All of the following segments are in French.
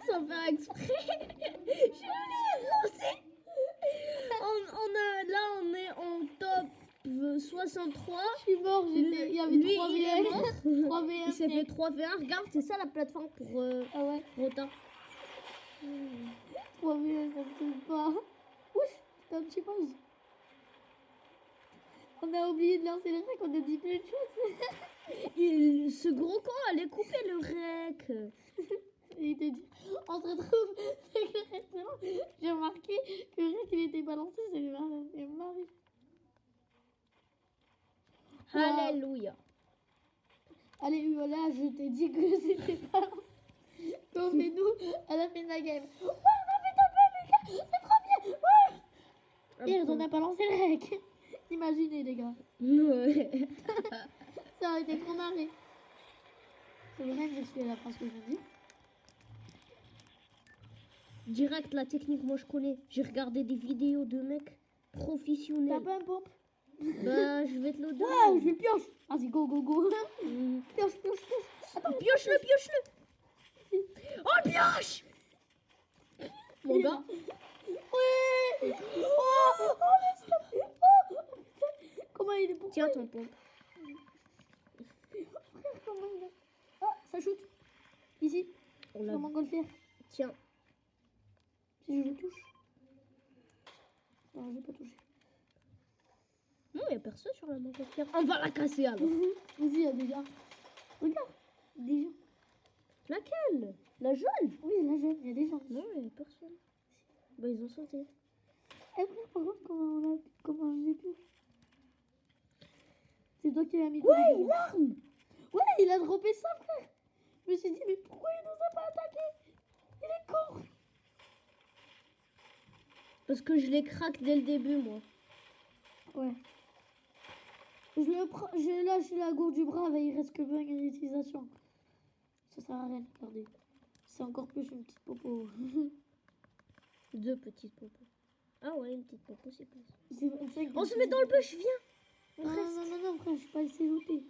sans faire exprès. Je l'ai lancé. On est en top 63. Je suis mort, il y avait Lui, 3 il est mort. 3 v Il s'est fait 3 v 1. Regarde, c'est ça la plateforme pour Ah ouais, Rota. 3 v ça me tombe pas. Wesh, c'est un petit pause. On a oublié de lancer le rec, on a dit plein de choses. Ce gros con allait couper le rec. Et il te dit, on se retrouve avec le restaurant. J'ai remarqué que le rec il était balancé, c'est marré. Alléluia. Allez, Uola, je t'ai dit que c'était pas. Comme et nous, elle a fait la game. Ouais, on a fait tomber, les gars, c'est trop bien. Ouais. Et on a balancé le rec. Imaginez, les gars. Ouais. Ça aurait été trop marré. C'est vrai que j'ai la phrase que je viens de dire. Direct, la technique, moi je connais. J'ai regardé des vidéos de mecs T'as professionnels. pas un pompe? Bah, je vais te le donner. Ouais, je vais le pioche. Vas-y, go. Mm. Pioche. Attends, Pioche-le. Oh, pioche. Mon gars. ouais. Oh, laisse-le. Oh, putain. Comment il est pour Tiens ton pompe. frère, comment il est? Ah, ça shoot. Ici, On sur l'a. mon golfière. Tiens. Si je le touche. Non, j'ai pas touché. Non, il n'y a personne sur la montgolfière. On va la casser alors. Vas-y, il y a des gens. Regarde, des gens. Laquelle? La jaune? Oui, là, il y a des gens. Non, il n'y a personne. Bah, ils ont sauté. Eh, frère, par contre, comment j'ai pu? C'est toi qui l'as mis. Ouais, l'arme. Ouais, il a droppé ça, frère. Je me suis dit, mais pourquoi il nous a pas attaqué? Il est con. Parce que je les craque dès le début, moi. Ouais. Je lâche la gourde du bras, mais il reste que 20 d'utilisation. Ça sert à rien, regardez. C'est encore plus une petite popo. 2 petites popos. Ah ouais, une petite popo, c'est plus. C'est 25. On se met dans le bush, viens. On Non, reste. non, frère, je suis pas assez looté.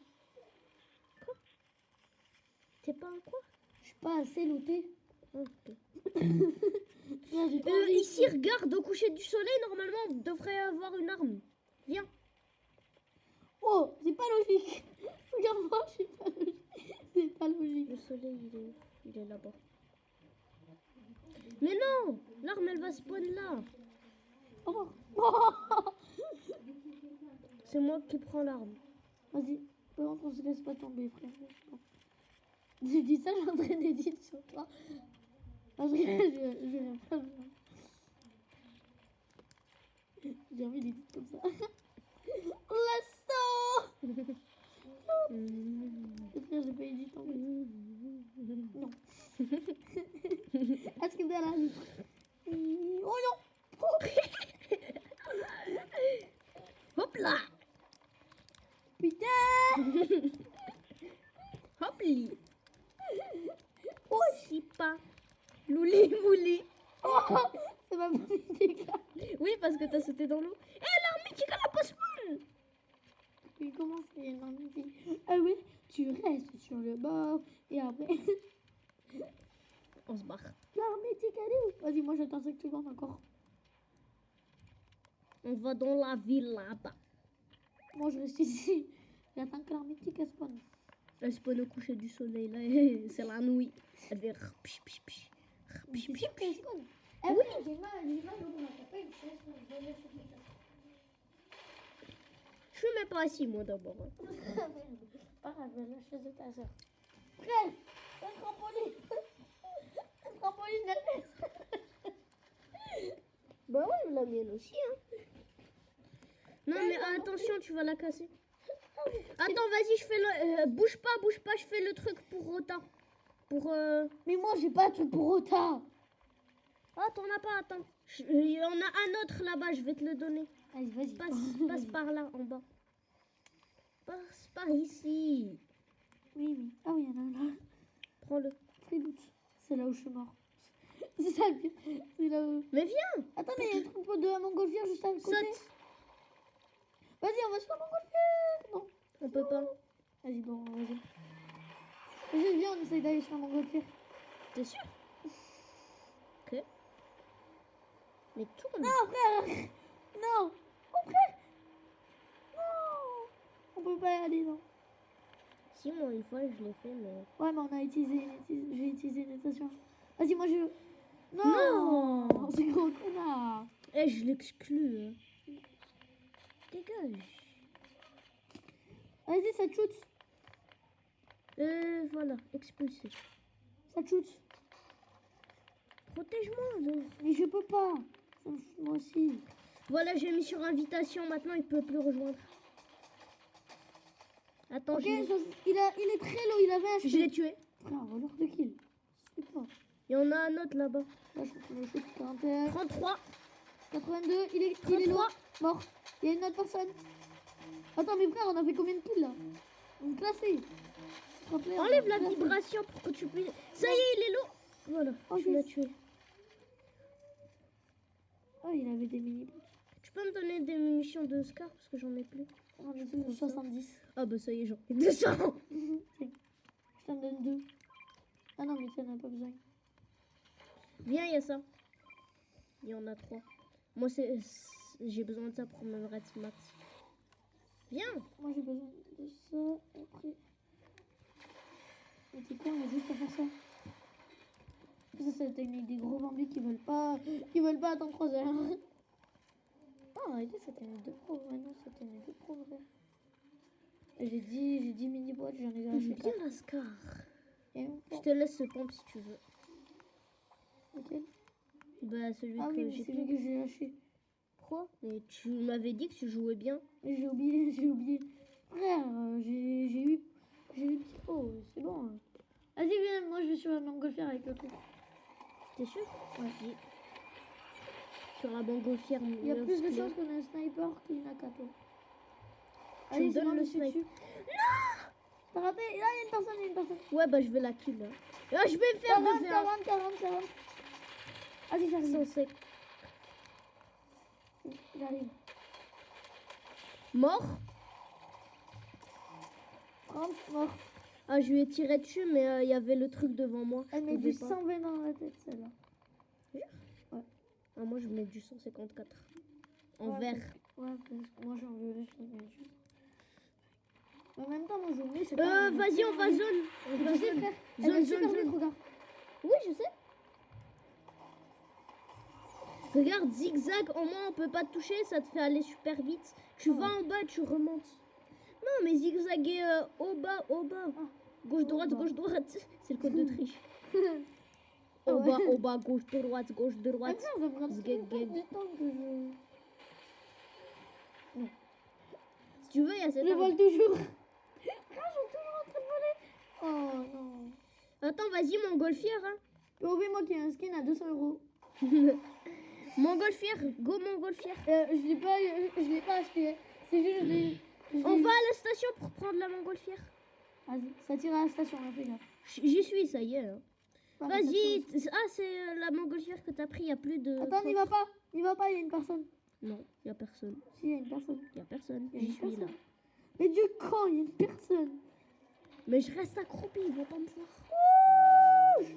T'es pas un quoi? Je suis pas assez looté. Ok. Non, j'ai pas envie. Ici, regarde, au coucher du soleil, normalement, on devrait avoir une arme. Viens. Oh, c'est pas logique. Regarde-moi, je suis pas logique. C'est pas logique. Le soleil, il est là-bas. Mais non, l'arme, elle va spawn là. Oh. C'est moi qui prends l'arme. Vas-y, par contre, on se laisse pas tomber, frère. J'ai dit ça, j'ai entraîné des sur toi. Ah, je vais pas. J'ai envie d'éditer comme ça. Lasso. Frère, j'ai pas édité en fait. Non. Est-ce que t'as la litre? Oh non. Hop là. Putain. Hop li. Oh, chipa. Louli mouli. Oh, ça m'a pas mis des gars. Oui, parce que t'as sauté dans l'eau. Eh, l'arme mythique, elle a pas spawn. Mais comment c'est énorme? Ah oui, tu restes sur le bord et après. On se barre. L'hermétique, elle est où? Vas-y, moi j'attends 5 secondes encore. On va dans la ville là-bas. Moi je reste ici. J'attends que l'hermétique elle spawn. Elle spawn au coucher du soleil là. C'est la nuit. Elle fait pich pich pich. Mais c'est sûr qu'elle spawn. Eh oui, j'ai mal au bras. T'as pas une chaise pour me donner sur le tas. Je suis même pas assis moi d'abord. Pas grave, la chaise de ta soeur. Frère, un trampoline. Un trampoline de la chaise. Bah ouais, la mienne aussi hein. Non mais attention, tu vas la casser. Attends, vas-y, je fais le... bouge pas, je fais le truc pour Rota. Pour... Mais moi j'ai pas de truc pour Rota. Ah, t'en as pas, attends. Il y en a un autre là-bas, je vais te le donner. Vas-y. Passe par là, en bas. Passe par ici. Oui. Ah oui, il y en a un là. Prends-le. Freeboot. C'est là où je suis mort. C'est ça le pire. C'est là où... Mais viens. Attends, mais il y a un truc de montgolfière juste à côté. Saute. Vas-y, on va sur la montgolfière. Non. On peut pas. Vas-y, bon, vas-y. Vas-y, viens, on essaye d'aller sur la montgolfière. T'es sûr? Mais tourne. Non, frère. Non. Mon frère. Non. On peut pas y aller, non. Si, moi, une fois, je l'ai fait, mais... Ouais, mais on a utilisé j'ai utilisé une station. Vas-y, moi je... Non. C'est gros connard. Eh, je l'exclus. Hein. Dégage. Vas-y, ça te shoot. Voilà, expulsé. Ça te shoot. Protège-moi, alors. Mais je peux pas. Ça me shoot, moi aussi. Voilà, j'ai mis sur invitation. Maintenant, il peut plus rejoindre. Attends, Ok, je l'ai- il est très low, il avait un je l'ai tué. Frère, voleur de kill. Je sais pas. Il y en a un autre là-bas. Là, je continue le shoot. 41, 33. 82, il est 33. low. Mort. Il y a une autre personne. Attends, mes frères, on a fait combien de kills là? On est classé. Enlève la vibration pour que tu puisses... Ça y est, il est low. Voilà, Oh, je l'ai yes. tué. Oh, il avait des mini-bots. Tu peux me donner des munitions de Scar parce que j'en ai plus. On est tous 70. Ah bah ça y est, j'en ai 200. Tiens, je t'en donne 2. Ah non, mais ça n'a pas besoin. Viens, il y a ça. Il y en a 3. Moi, j'ai besoin de ça pour me red max. Viens. Moi, j'ai besoin de ça. Et après. Mais t'es con, on a juste à faire ça. Ça, c'est la technique des gros bambis qui veulent pas attendre 3 heures. Ah, arrêtez, c'était une 2 pro. Maintenant, c'était une 2 pro, frère. J'ai dit mini-boîte, j'en ai lâché Viens 4. la Scar. Et Je te laisse ce pompe si tu veux. ok. Bah celui Ah que oui, mais j'ai c'est lui plus. que j'ai lâché. Quoi? Mais tu m'avais dit que tu jouais bien. Mais j'ai oublié, j'ai oublié. Frère, j'ai eu petit pot, c'est bon. Hein. Vas-y, viens, moi je vais sur la montgolfière avec le truc. T'es sûr? Ouais. Sur la montgolfière. Il y a plus de chances qu'on ait un sniper qu'il n'a qu'à toi. Tu Allez, me c'est donnes bon, le je suis sniper. dessus. T'as raté? Là, il y a une personne, il y a une personne. Ouais, bah je vais la kill là. Ah, je vais faire 40, de 40. Vas-y, j'arrive. 105. J'arrive. Mort. 30, mort. Ah, je lui ai tiré dessus, mais il y avait le truc devant moi. Elle Je met pouvais du pas. 120 dans la tête, celle-là. Ah, moi je mets du 154. En Ouais, vert. Ouais, parce que moi j'en veux juste le mettre. Mais en même temps, moi je mets, c'est pas. Vas-y, on va zone. On Tu va sais, zone. frère, elle Zone, va super zone, vite, zone. regarde. Oui, je sais. Regarde, zigzag, au moins on peut pas te toucher, ça te fait aller super vite. Tu vas en bas, tu remontes. Non, mais zigzaguer au bas, au bas. Gauche, droite, bas. gauche, droite. C'est le code de triche. Ah Au ouais. bas, au bas, gauche, droite, gauche, Ah, droite. putain, ça me prend Zgeg, tout le geg. temps du temps que je. Si tu veux, il y a cette Je arme. vole toujours. Ah, je suis toujours en train de voler. Oh non. Attends, vas-y, montgolfière. Hein. Moi qui ai un skin à 200 €. Montgolfière, go montgolfière. Je l'ai pas acheté. C'est juste, On va à la station pour prendre la montgolfière. Vas-y, ça tire à la station, là, fais gaffe. J'y suis, ça y est. Hein. Pas Vas-y. de station. Ah, c'est la montgolfière que t'as pris, il n'y a plus de... Attends, n'y va pas, il y a une personne. Non, il n'y a personne. Si, il y a une personne. Il n'y a personne. Y a J'y une suis là. personne. Mais du camp, il y a une personne. Mais je reste accroupi, ils vont pas me voir. Rouge.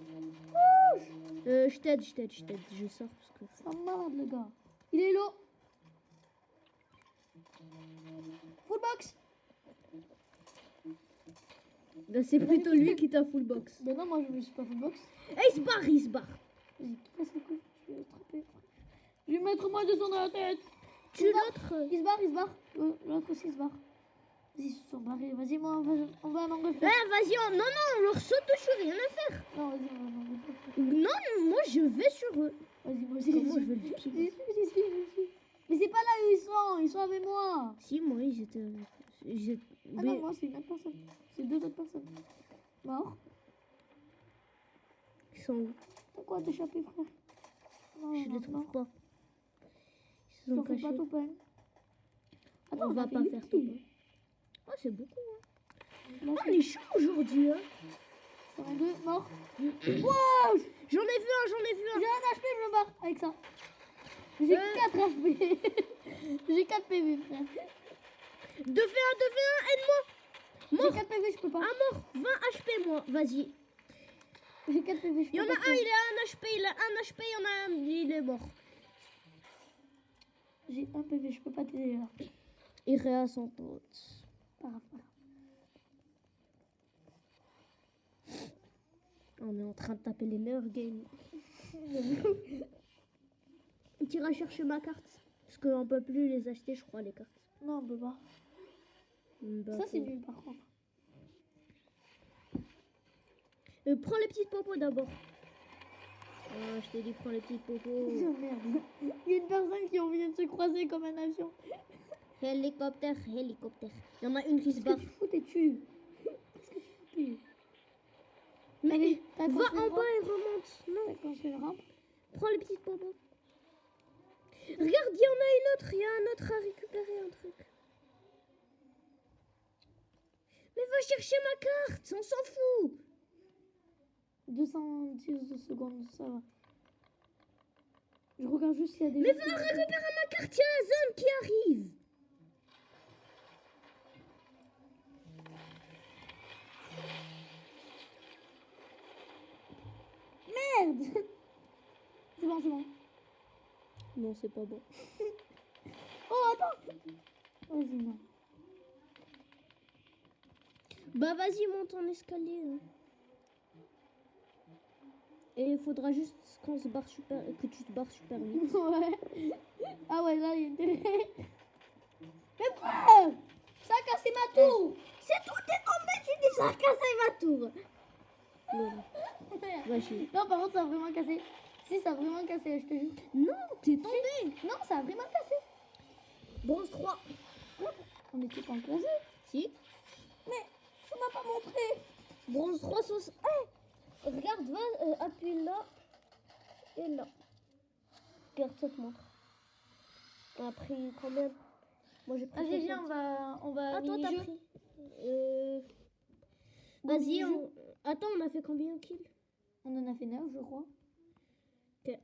Rouge. Je t'aide. Je sors parce que... C'est un malade, le gars. Il est low. Full box. Là, c'est plutôt lui qui t'a full box. Mais non, moi je me suis pas full box. Eh, il se barre, il se barre. Vas-y, qui casse le cou. Je vais l'attraper. Je vais mettre moi 200 dans la tête. Tu l'autre. Il se barre. L'autre aussi se barre. Vas-y, ils se sont barrés. Vas-y, moi, on va à Eh, Montgolfière. vas-y, non, on leur saute dessus, rien à faire. Non, vas-y, on va à Montgolfière. Non, moi je vais sur eux. Vas-y, moi aussi. Comment je j'y vais le suis. killer? J'y suis. Mais c'est pas là où ils sont avec moi. Si, moi, ils étaient... Ah non, moi c'est une autre personne. C'est 2 autres personnes. Mort. Ils sont où? Pourquoi t'échapper, frère? Non, Je les trouve pas. Ils se J'en sont fais pas cachés. tout plein. Attends, On va a fait pas 8 faire tout kills. plein. Oh, c'est beaucoup. Hein. Là, Oh, on est chaud aujourd'hui. Hein. 122, mort. Wow, j'en ai vu un. J'ai un HP, je me barre avec ça. J'ai 4 HP. J'ai 4 PV, frère. 2v1, aide-moi. J'ai 4 PV, je peux pas. Un mort, 20 HP, moi. Vas-y. J'ai 4 PV, je peux Il y en pas. a un, il a 1 HP, il y en a un, il est mort. J'ai un PV, je peux pas t'aider là. Irait à son pote. Pas grave, pas grave. On est en train de taper les meilleurs games. Tu iras chercher ma carte. Parce qu'on peut plus les acheter, je crois, les cartes. Non, on peut pas. Bah, Ça, c'est faut- nul par contre. Prends les petites popos d'abord. Ah, je t'ai dit, prends les petites popos. Oh merde. Il y a une personne qui vient de se croiser comme un avion. Hélicoptère, hélicoptère. Il y en a une qui se bat. Qu'est-ce que tu fous, t'es tu? Qu'est-ce que tu fais? Mais Allez, t'as va construit en une bas rampe? et remonte. Non, T'as construit une rampe? prends les petites popos. Regarde, il y en a une autre. Il y a un autre à récupérer, un truc. Mais va chercher ma carte, on s'en fout. 210 secondes, ça va. Je regarde juste s'il y a des... Mais va récupérer ma carte, il y a la zone qui arrive. Merde. C'est bon, c'est bon. Non, c'est pas bon. Oh, attends. Vas-y, non. Bah vas-y, monte en escalier. Hein. Et il faudra juste qu'on se barre super, que tu te barres super vite. Ouais. Ah ouais, là, il y a une télé. Mais quoi? Ça a cassé ma tour. C'est tout, t'es tombé, tu dis ça a cassé ma tour. Non, vas-y. Non, par contre, ça a vraiment cassé. Si, ça a vraiment cassé, je te jure. Non, t'es tombé. Non, ça a vraiment cassé. Bronze 3. On était pas en classe. Si. Mais tu m'as pas montré. Bronze 3 sauce. Hey, regarde, va, appuie là. Et là. Regarde, ça te montre. On a pris combien? Moi j'ai pris. Vas-y, viens, 60. on va Attends, t'as mini-jeu. pris. Vas-y, mini-jeu. attends, on a fait combien de kills? On en a fait 9, je crois. Ok.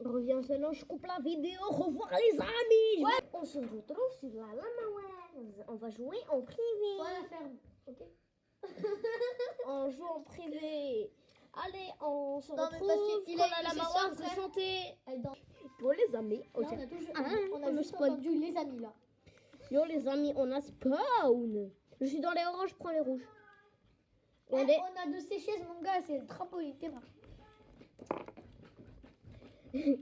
Reviens seulement, je coupe la vidéo. Au revoir les amis. Ouais. On se retrouve sur la Lamaware. On va jouer en privé. Toi, la ferme, ok? On joue en privé. Allez, on se Non, mais retrouve parce qu'il quand a- la il s'est Lamaware sauvé, se frère. santé. Elle danse. Pour les amis, Là, ok. on a, toujours, Ah, on a on a juste spawn. entendu les amis, là. Yo les amis, on a spawn. Je suis dans les oranges, je prends les rouges. Eh, On est... on a de ces chaises, mon gars, c'est le trampoline, t'es vrai. Il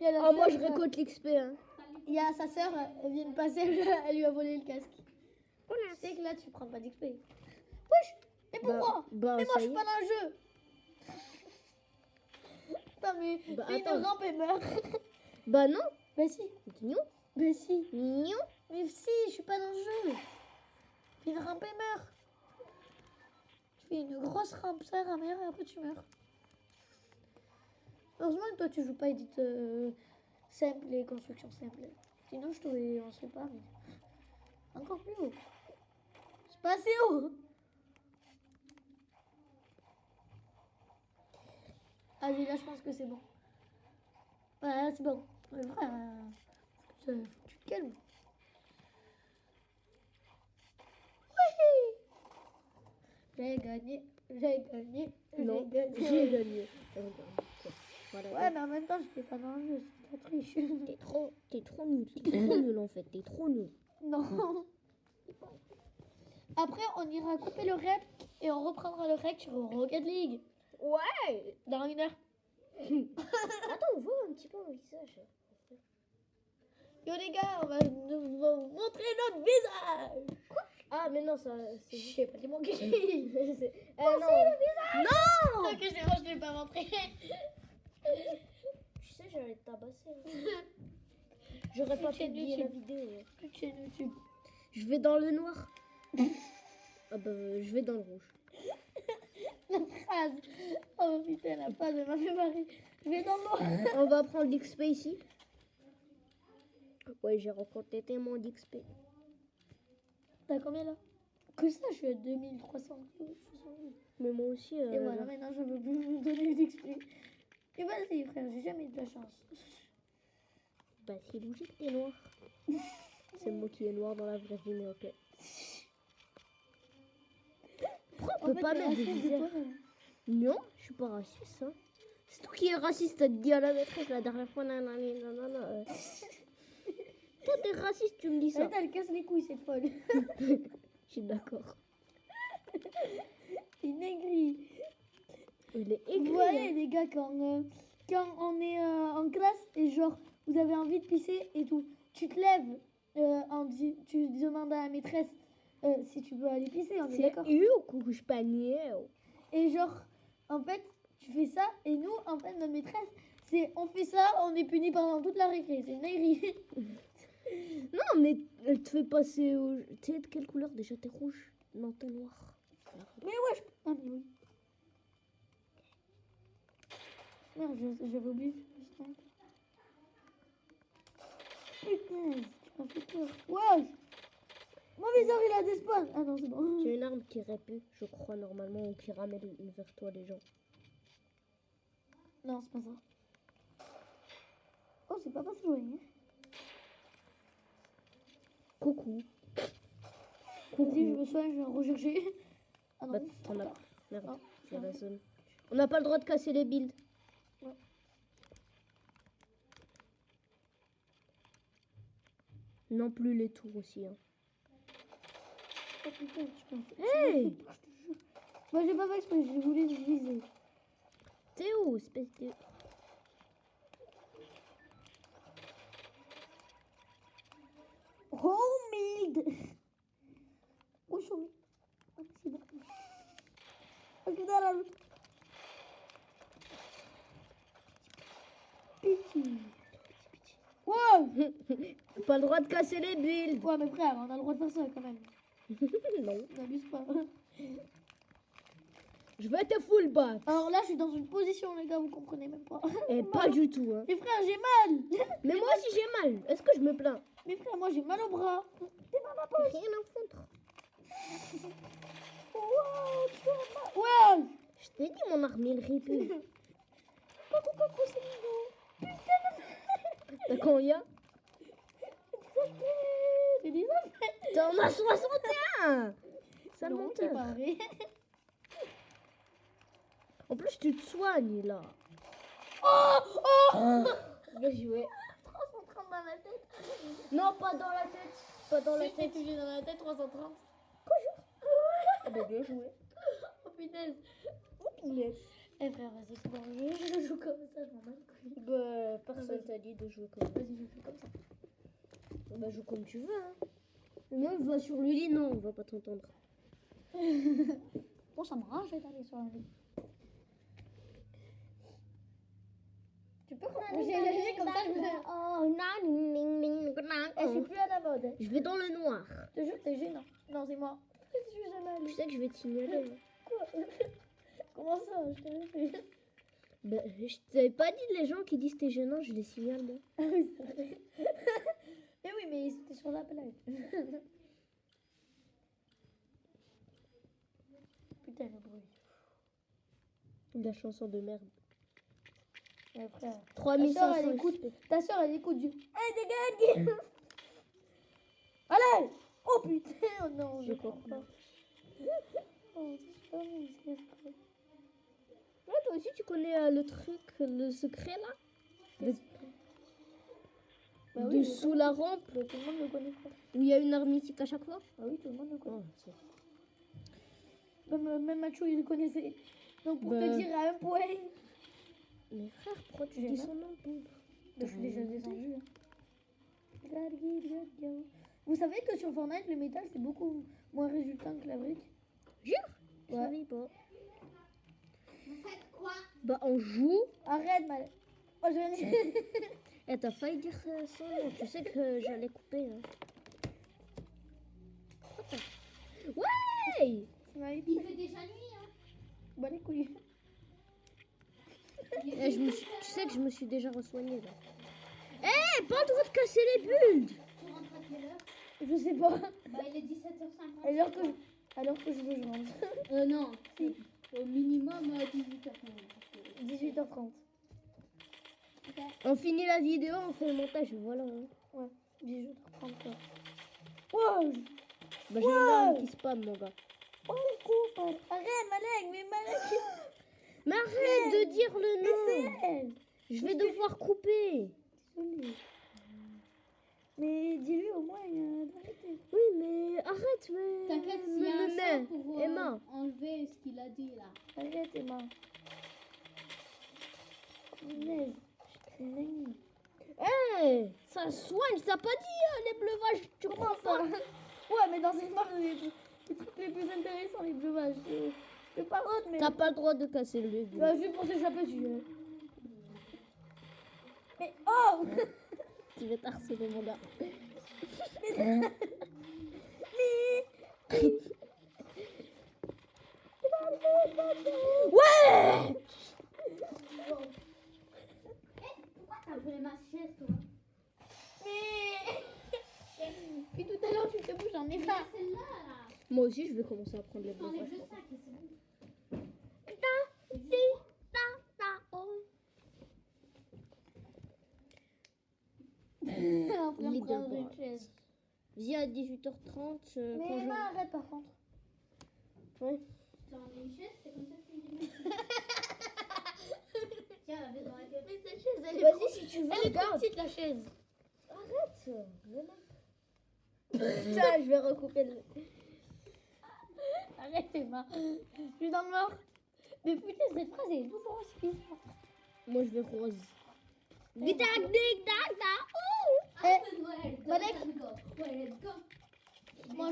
y a la Oh, moi je sœur, récolte l'XP. Hein. il y a sa sœur, elle vient de passer, elle lui a volé le casque. Tu sais que là, tu prends pas d'XP. Wesh, mais pourquoi? Bah, Mais moi, ça je y suis est. pas dans le jeu. Putain, mais Bah, fais une attends. rampe et meurs. Bah non. Bah si, Mignon. bah si. Mignon. Mais si, je suis pas dans le jeu. Fais une rampe et meurs. Tu fais une grosse rampe, ça, ramère, et après tu meurs. Heureusement que toi, tu joues pas edit simple et construction simple. Sinon, je t'aurais... On sait pas, mais... Encore plus haut. C'est pas assez haut. Allez, là, je pense que c'est bon. Ouais, c'est bon. Mais frère, faut que tu te calmes. Oui. J'ai gagné, j'ai gagné, Non, j'ai j'ai gagné. gagné. Voilà. Ouais, mais en même temps, j'étais pas dans le jeu, c'est la triche. T'es trop nul. T'es trop nul en fait. T'es trop nul. Non. Après, on ira couper le rep et on reprendra le rec sur Rocket League Ouais. dans 1 heure. Attends, on voit un petit peu mon visage. Yo les gars, on va vous montrer notre visage. Ah mais non, ça c'est Je sais pas, c'est mon qui. c'est- Oh, non. c'est le visage. Non. Ok, je l'ai pas montré. Tu sais, j'allais te tabasser. Hein. J'aurais pas Chaîne publié la YouTube. vidéo. Plus de chaîne YouTube. Je vais dans le noir. Ah bah je vais dans le rouge. La phrase. Oh putain, la phrase, elle m'a fait marrer. Je vais dans l'eau. On va prendre l'XP ici. Ouais, j'ai rencontré tellement d'XP. T'as combien là? Que ça, je suis à 2300. Mais moi aussi. Et voilà, maintenant je veux plus me donner d'XP. Et vas-y, frère, j'ai jamais eu de la chance. Bah c'est logique, t'es noir. C'est moi qui est noir dans la vraie vie, mais ok. Pourquoi on peut pas mettre des visages? Non, je suis pas raciste. Hein. C'est toi qui es raciste, t'as dit à la maîtresse la dernière fois. Nanana. Toi, t'es raciste, tu me dis ça. Arrête, elle casse les couilles, cette folle. Je suis d'accord. C'est une aigrie. Il est Vous aigri. voyez, les gars, quand on est en classe et genre, vous avez envie de pisser et tout, tu te lèves, tu demandes à la maîtresse si tu veux aller pisser, on est C'est d'accord? eu au couche panier. Et genre, en fait, tu fais ça et nous, en fait, notre maîtresse, on fait ça, on est puni pendant toute la récré. C'est une aigrie. Non, mais elle te fait passer au. Tu sais de quelle couleur déjà? T'es rouge? Non, t'es noir. Mais ouais, ah, mais oui. Merde, j'avais oublié. Putain, tu m'as fait peur. Ouais. Mon viseur, il a des spawns. Ah non, c'est bon. J'ai une arme qui répue, je crois, normalement, ou qui ramène vers toi les gens. Non, c'est pas ça. Oh, c'est pas passé loin. Hein. Coucou. Vas-y, je me soigne, je vais rechercher. Ah non, Bah, c'est t'en trop as. tard. Merde, Ah, c'est la zone. On n'a pas le droit de casser les builds. Ouais. Non plus les tours aussi. Hein. Oh putain, tu m'as fait. Hey! Je te jure. Moi, j'ai pas fait exprès, je voulais viser. T'es où, espèce de. Oh, merde! Oh, show me. Ah, c'est bon. Oh, putain, là. Pitié. Ouais! Pas le droit de casser les builds. Ouais, mais frère, on a le droit de faire ça quand même. Non. N'abuse pas. Je vais te full back. Alors là, je suis dans une position, les gars, vous comprenez même pas. Et pas du tout. Hein. Mais frère, j'ai mal! Mais moi aussi j'ai mal. Est-ce que je me plains? Mais frère, moi j'ai mal au bras. T'es mal à ma poche. Rien à foutre. Wow, tu as mal. Ouais! Je t'ai dit mon arme il répue. Coucou, coucou, c'est Nigo. T'as combien? J'ai des affaires. T'en as 61. Sale Non, c'est menteur. pas vrai. En plus tu te soignes là. Oh! Oh! Bien joué. 330 dans la tête. Non, pas dans la tête. Pas dans la Si je t'ai tête. touché dans la tête, 330. Ah bah, bien joué. Oh putain. Yes. Eh frère, vas-y, c'est bon, je joue comme ça, je m'en bats les couilles. Bah, personne t'a dit de jouer comme ça. Vas-y, je fais comme ça. Bah, joue comme tu veux. Hein. Non, va sur le lit, non, on va pas t'entendre. Bon, ça m'arrange d'aller sur un lit. Tu peux j'ai comme ça, je me... Oh, Eh, c'est plus à la mode. je vais dans le noir. Je te jure, t'es gênant. Non, c'est moi. Je suis jamais Tu allée. sais que je vais te signaler. Quoi? Comment ça? Je t'ai fait. Bah, je t'avais pas dit les gens qui disent t'es gênant, je les signale moi. Ah oui, c'est vrai. Mais oui, mais c'était sur la plage. Putain, le bruit. La chanson de merde. Ouais, frère. 3500 elle écoute. XP. Ta soeur, elle écoute du. Hey, dégage! Allez! Oh putain! Oh non, je Je comprends comprends. pas. Oh, c'est pas bon, c'est affreux. Ouais, toi aussi tu connais le truc, le secret là Bah oui, dessous la rampe tout le monde le connaît pas. où il y a une arme mythique à chaque fois. Ah oui, tout le monde le connaît. Oh, Même Macho, il le connaissait. Donc pour Bah. te dire à un point, mais frère, pourquoi tu J'ai dis mal. son nom Bob je suis déjà descendu. Vous savez que sur Fortnite, le métal c'est beaucoup moins résultant que la brique. Jure? Je Ouais. savais pas. Vous faites quoi? Bah on joue. Arrête, mal. Oh, je viens de... Et t'as failli dire son nom. Tu sais que j'allais couper. Hein. Ouais. Il fait déjà nuit, hein? Bah les couilles. Eh, tu sais que je me suis déjà resoignée là. Eh, pas le droit de casser les bulles. Tu rentres à quelle heure? Je sais pas. Bah, il est 17h50. Alors que je veux jouer. Non. Au minimum à 18h50. 18h30. On finit la vidéo, on fait le montage. Voilà. Hein. Ouais, 18h30 quoi. Wow. Bah j'ai une arme qui spam mon gars. Oh, le coup. Arrête, Malek, mais Malek. Mais arrête de dire le Mais nom. c'est elle. Je vais devoir couper. Désolée. Mais dis-lui au moins d'arrêter. Oui, mais arrête, mais... T'inquiète, s'il y a un mais, son pour Emma. enlever ce qu'il a dit là. Arrête, Emma. Punaise. Je suis une amie. Hé, ça soigne, t'as pas dit les breuvages, tu Comment crois ça? pas? Ouais, mais dans cette marque, les trucs les plus intéressants, les breuvages. Je te parle autre, mais. T'as pas le droit de casser le bébé. Bah, juste pour s'échapper dessus. Mais oh! Tu vas t'harceler, mon gars. Ouais! Pourquoi t'as volé ma chaise, toi? Mais. Puis tout à l'heure, tu te bouges, j'en ai marre. Celle-là, là. Moi aussi, je vais commencer à prendre les T'enlèves breuvages. le sac et c'est bon. En train de Lit de prendre une bras. chaise. Viens à 18h30 Mais quand Emma, arrête par contre. Ouais. Tu enlèves une chaise, c'est comme ça que tu me dis merci. Tiens, la dans la gueule. Mais cette chaise, elle est Vas-y, si tu veux, Elle est trop regarde. petite, la chaise. Arrête. Tiens, je vais recouper le. Arrête, Emma. Je suis dans le mort. Mais putain, cette phrase elle est toujours aussi bizarre. Moi, je vais rose. Dig, Dig, dig, dag, dag. Eh, Malek. Ouais, go. Moi,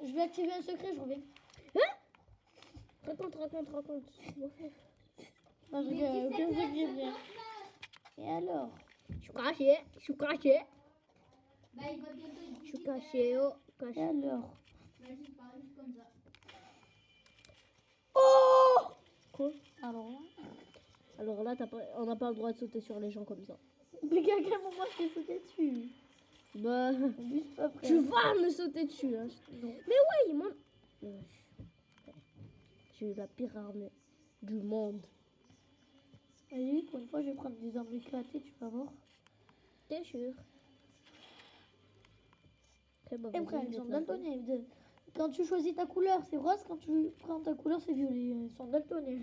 je vais activer un secret, je reviens. Raconte. Non, je regarde, aucun secret, bien. Et alors? Je suis caché. Bah, il va bientôt être Je suis caché, oh, Et caché. alors? Vas-y, parle juste comme ça. Oh! Quoi? Alors là, Alors là, on n'a pas le droit de sauter sur les gens comme ça. mais à quel moment je t'ai sauté dessus? Bah, Abuse pas, frère. tu vas me sauter dessus. Hein. Non. Mais ouais, il m'en... J'ai eu la pire armée du monde. Allez, pour une fois, je vais prendre des armes éclatées, tu vas voir. T'es sûr? Ok, bah, Et vas-y, frère, je ils vais sont te la faire. daltoniens. Quand tu choisis ta couleur, c'est rose. Quand tu prends ta couleur, c'est violet. Ils sont daltoniens.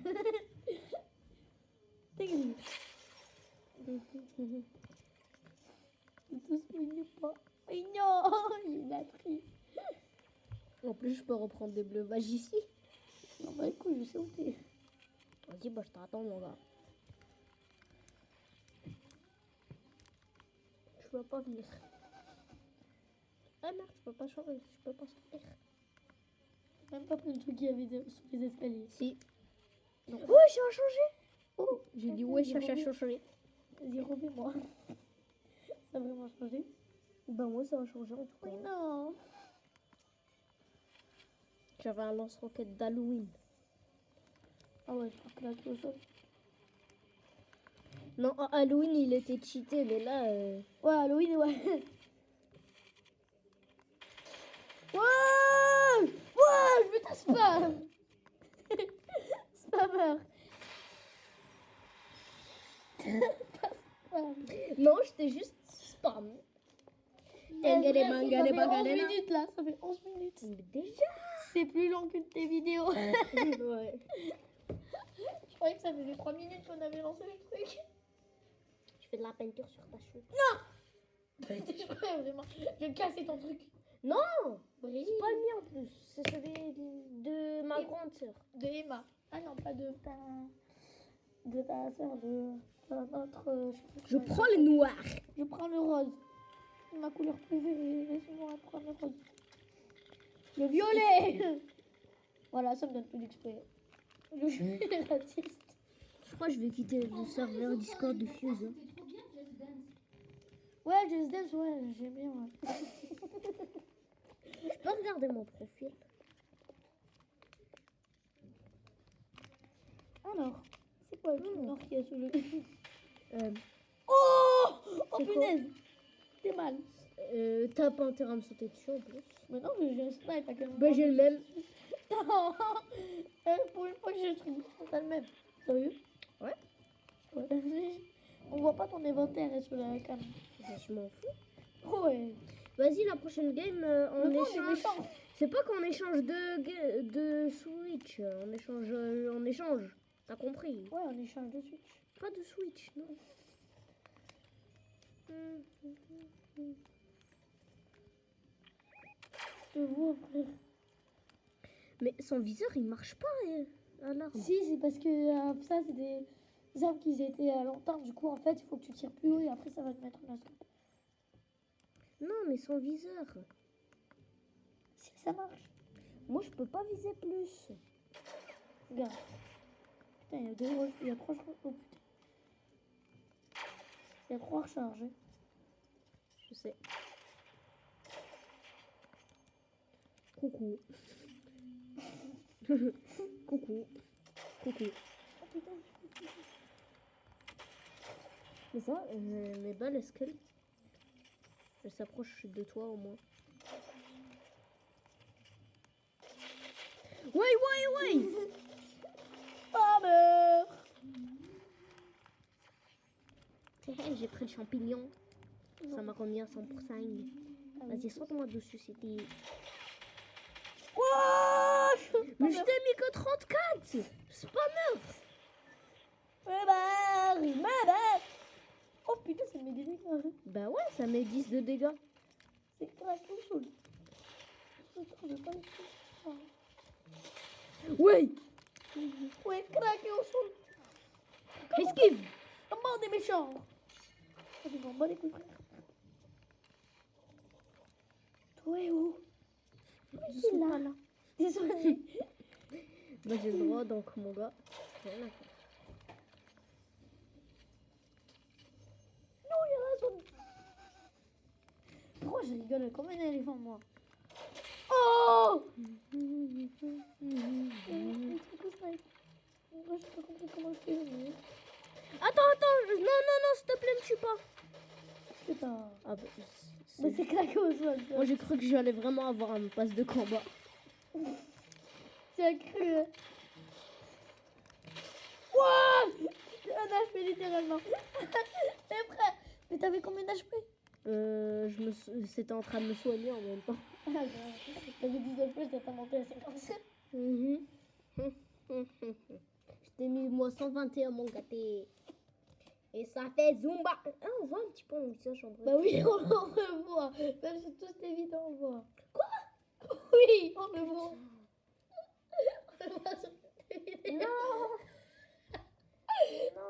T'es gris. Ils tous mignons pas. Mais non, il est la triste. En plus, je peux reprendre des breuvages ici. Non, bah écoute, je sais où t'es. Vas-y, bah, je t'attends, mon gars. Tu vas pas venir. Ah merde, je peux pas changer, je peux pas sortir. Même pas pris le truc qu'il y avait sur les escaliers. Si. Non. Ouais, j'ai changé. Oh, J'ai dit ouais, ça a changé. Vas-y, remets-moi. Ça a vraiment changé? Bah moi, ça a changé en tout cas. Oui, non. J'avais un lance-roquette d'Halloween. Ah ouais, je crois que là, tout au sol. Non, Halloween, il était cheaté, mais là... Ouais, Halloween, ouais. Ouais, ouais, je me tasse pas. Spammer. Non, j'étais juste spam. Tengale, Ça mangale, fait 11 bangalena. minutes là, ça fait 11 minutes. Mais déjà. C'est plus long qu'une de tes vidéos. Ouais. Je croyais que ça faisait 3 minutes qu'on avait lancé le truc. Je fais de la peinture sur ta cheveux. Je croyais vraiment. Je vais casser ton truc. Non, c'est pas le mien en plus. C'est celui de ma grande sœur. De Emma. Ah non, pas de ta. De ta soeur, de notre. Je prends le noir. Je prends le rose. C'est ma couleur préférée. Laisse-moi prendre le rose. Le violet. Voilà, ça me donne plus d'exprès. Le violet raciste. Je crois que je vais quitter le serveur Discord de Fuse. hein. C'était trop bien, Just Dance. Ouais, Just Dance, ouais, j'aime bien. Ouais. Je peux regarder mon profil. Alors, c'est quoi le truc noir qu'il y a sous le. Euh, Oh! Oh C'est quoi punaise! T'es mal. T'as pas intérêt à me sauter dessus en plus. Mais non, j'ai un snipe à quel moment. Bah j'ai le même. Non! Pour une fois que j'ai le truc, t'as le même. Sérieux? Ouais. Ouais. On voit pas ton inventaire hein, sur la cam. Bah, je m'en fous. Ouais. Vas-y, la prochaine game, on Le monde est échange. méchant. C'est pas qu'on échange de Switch, on échange. T'as compris? Ouais, on échange de Switch. Pas de Switch, non. Je vois, frère. Mais son viseur, il marche pas, alarme. Si, c'est parce que ça, c'est des armes qui étaient à longtemps. Du coup, en fait, il faut que tu tires plus haut et après, ça va te mettre une scope. Non, mais son viseur. Si, ça marche. Moi, je peux pas viser plus. Regarde. Putain, il y a 3 recharges. Oh putain. Il y a 3 recharges. Hein. Je sais. Coucou. Coucou. Coucou. Oh putain. Mais ça, mes balles, est-ce qu'elles s'approchent de toi au moins? Ouais. Ah, meurt. J'ai pris le champignon. Ça m'a remis à 100%. Vas-y, saute-moi dessus, c'était... Mais je t'ai mis que 34. C'est pas neuf. Me barre. Oh putain, ça me met des dégâts. Bah ouais, ça met 10 de dégâts. C'est craqué au sol. Je veux pas le faire. Ouais. Ouais, craqué au sol. Esquive. Comment on est méchant? Je m'en bats les couilles, frère. Toi et où? Je suis pas là. Désolé. Bah j'ai le droit, donc mon gars. Rien à faire. Non, il y a la zone. Pourquoi je rigole comme un éléphant, moi? Oh! Le truc au snipe. Moi, j'ai pas compris comment je fais. Mais... Attends. Non, s'il te plaît, me tue pas. Qu'est-ce que t'as? Ah bah, Mais c'est claqué au sol. Ça. Moi j'ai cru que j'allais vraiment avoir un passe de combat. Tu as cru. Hein? Wow! Un HP littéralement. Mais frère, mais t'avais combien d'HP? C'était en train de me soigner en même temps. T'avais 10 HP, t'as monté à 57. Je t'ai mis moi 121 mon gâté. Et ça fait Zumba. Ah, on voit un petit peu mon visage en vrai. Bah oui, on le voit. Même si tout c'est évident, on le voit. Quoi? Oui, on le voit. On le voit sur cette vidéo. Non.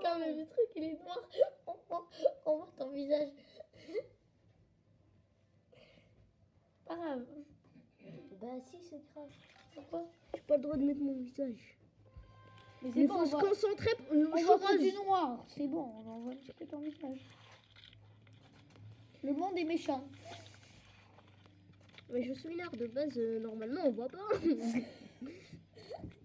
Quand même, le truc, il est noir. On voit ton visage. Pas grave. Bah si, c'est grave. Pourquoi? J'ai pas le droit de mettre mon visage. Mais Mais bon, faut on se voit- concentrer. on Je voit rase. que du noir. C'est bon, on en voit un petit peu ton visage. Le monde est méchant. Mais je suis nerd de base, normalement on voit pas.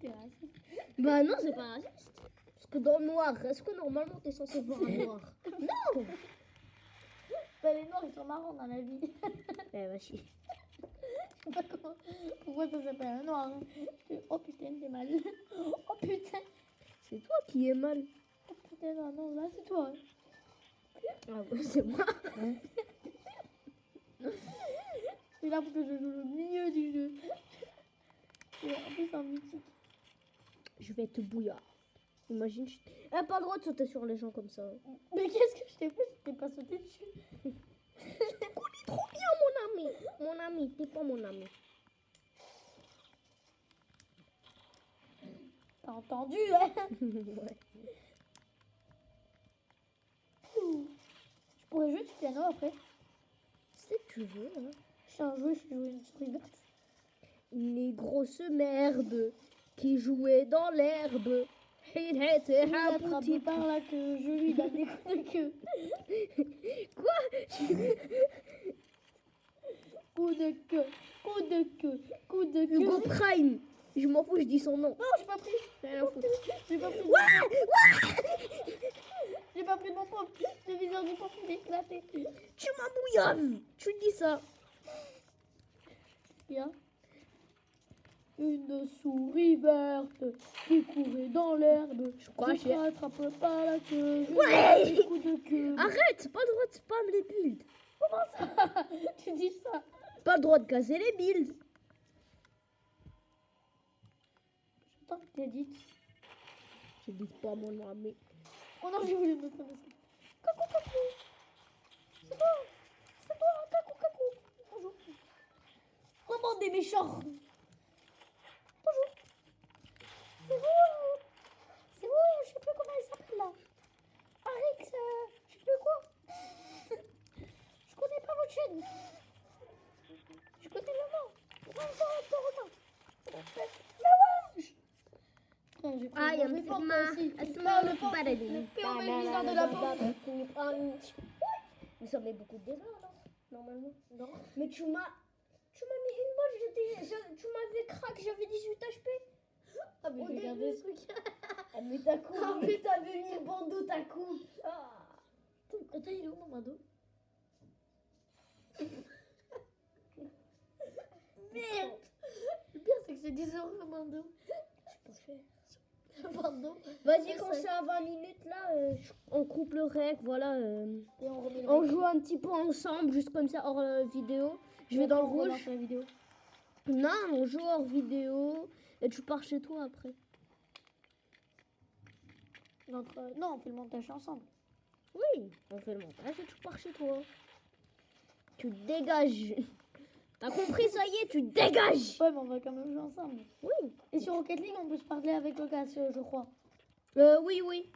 T'es raciste. Bah non, c'est pas raciste. Parce que dans le noir, est-ce que normalement t'es censé voir un noir? Non. Bah, les noirs, ils sont marrants dans la vie. Eh bah si. Je sais pas comment. Pourquoi ça s'appelle un noir? Hein. Oh putain, t'es mal. Oh putain. C'est toi qui es mal. Oh putain, non, là c'est toi. Ah ouais, c'est moi. C'est là pour que je joue le milieu du jeu. Et en plus, en mythique. Je vais te bouillir. Imagine, pas le droit de sauter sur les gens comme ça. Mais qu'est-ce que je t'ai fait? Je t'ai pas sauté dessus. Je te connais trop bien, mon ami. Mon ami, t'es pas mon ami. T'as entendu, hein? Ouais. Je pourrais jouer du piano après. Si tu veux, hein. Je sais jouer une souris verte. Une grosse merde qui jouait dans l'herbe. Il était Je un l'attrape petit par la queue, je lui donne des coups de queue. Quoi? Coup de queue, coup de queue, coup de queue. Hugo Prime. Je m'en fous, je dis son nom. Non, j'ai pas pris. Rien à foutre. J'ai pas pris. J'ai pas pris mon pompe. Le viseur du pompe il est éclaté. Tu m'as bouillave. Tu dis ça. Bien. Une souris verte qui courait dans l'herbe. Je crois que Je j'ai... rattrape pas la queue. Je Ouais. lui donne des coups de queue. Arrête, pas le droit de spam les builds. Comment ça? Tu dis ça? Pas le droit de casser les builds. J'entends que t'as dit. Je dis pas mon ami. Oh non, j'ai voulu notre message. Coucou, coucou. C'est toi. C'est toi, coucou, coucou. Bonjour. Vraiment des méchants. Bonjour. C'est vous. C'est vous, je sais plus comment il s'appelle là. Arix, je sais plus quoi. Je connais pas votre chaîne. Je connais le nom. Pourquoi on s'arrête de retard? Mais wesh. Putain, j'ai pris I le am mauvais Sigma, porte aussi. a Le small porte- paradis. le POV bizarre de la porte. Mais ça met beaucoup de dégâts alors, normalement. Non. Mais tu m'as mis une balle, tu m'avais crack, j'avais 18 HP. Ah, mais Au j'ai regardé ce début. truc. Ah mais t'as coup, Ah, mais t'avais mis le bandeau, t'as coup. Ah. Attends, il est où mon ado? Merde! Le pire, c'est que c'est 10 euros le bandeau. C'est pas cher. Le bandeau. Vas-y, quand c'est à 20 minutes là, on coupe le rec, voilà. Et on remet le On rec. joue un petit peu ensemble, juste comme ça, hors vidéo. Je vais dans le On relance rouge. la vidéo. Non, on joue hors vidéo et tu pars chez toi après. Non, on fait le montage ensemble. Oui, on fait le montage et tu pars chez toi. Tu dégages. T'as compris, ça y est, tu dégages. Ouais, mais on va quand même jouer ensemble. Oui. Et sur Rocket League, on peut se parler avec Ocasio, je crois. Oui, oui.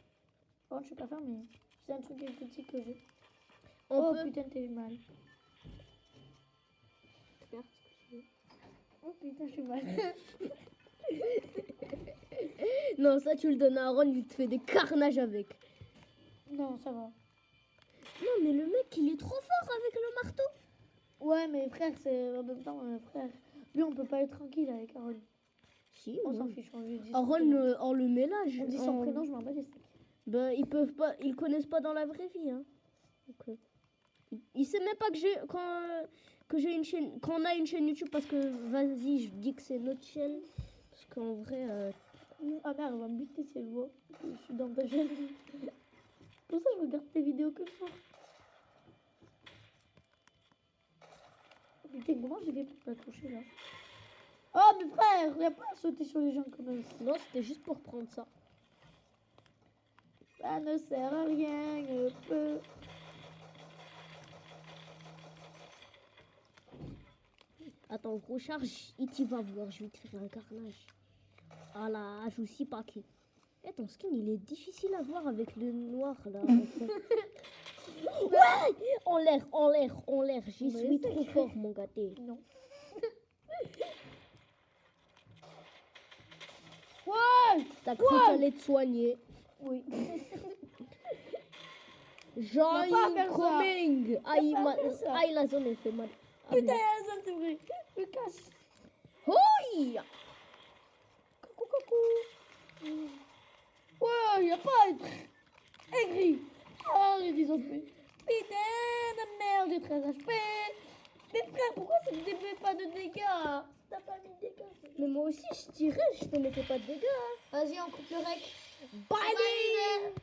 Bon, je sais pas faire, mais c'est un truc petit que j'ai. On Oh peut. putain, t'es mal. Oh putain, je suis mal. Non, ça tu le donnes à Aaron, il te fait des carnages avec. Non, ça va. Non, mais le mec, il est trop fort avec le marteau. Ouais, mais frère, c'est en même temps, frère. Lui, on peut pas être tranquille avec Aaron. Si, On non. s'en fiche, on lui dit. son Aaron, prénom. on le mélange. On dit son prénom, je m'en bats les steaks. Ben, ils peuvent pas, ils connaissent pas dans la vraie vie, hein. Donc, il sait même pas que j'ai que j'ai une chaîne, qu'on a une chaîne YouTube parce que vas-y, je dis que c'est notre chaîne parce qu'en vrai, Ah merde, elle va me buter si elle voit que je suis dans ta chaîne. Pour ça, je regarde tes vidéos que le soir. Putain, comment j'ai fait pour la toucher là? Oh, mais frère, il n'y a pas à sauter sur les gens comme ça. non, c'était juste pour prendre ça. Ça ne sert à rien, je peux. Attends, gros charge, il t'y va voir, je vais te faire un carnage. Ah là, je aussi pas qui. Eh, ton skin, il est difficile à voir avec le noir là. Ouais, en l'air, j'y Mais suis c'est trop que- fort, mon gâté. Non. T'as cru que t'allais te soigner. Oui. Join pas faire ça. coming. Aïe, pas faire ça. aïe, la zone, elle fait mal. Ah, Putain, mais- ça c'est vrai. Je me casse. Hoi. Coucou, coucou. Ouais, y a pas à être aigri. Oh, j'ai 10 HP. Putain de merde, j'ai 13 HP. Mais frère, pourquoi ça ne te met pas de dégâts? T'as pas mis de dégâts. Mais moi aussi, je tirais, je te mettais pas de dégâts. Vas-y, on coupe le rec. Bye.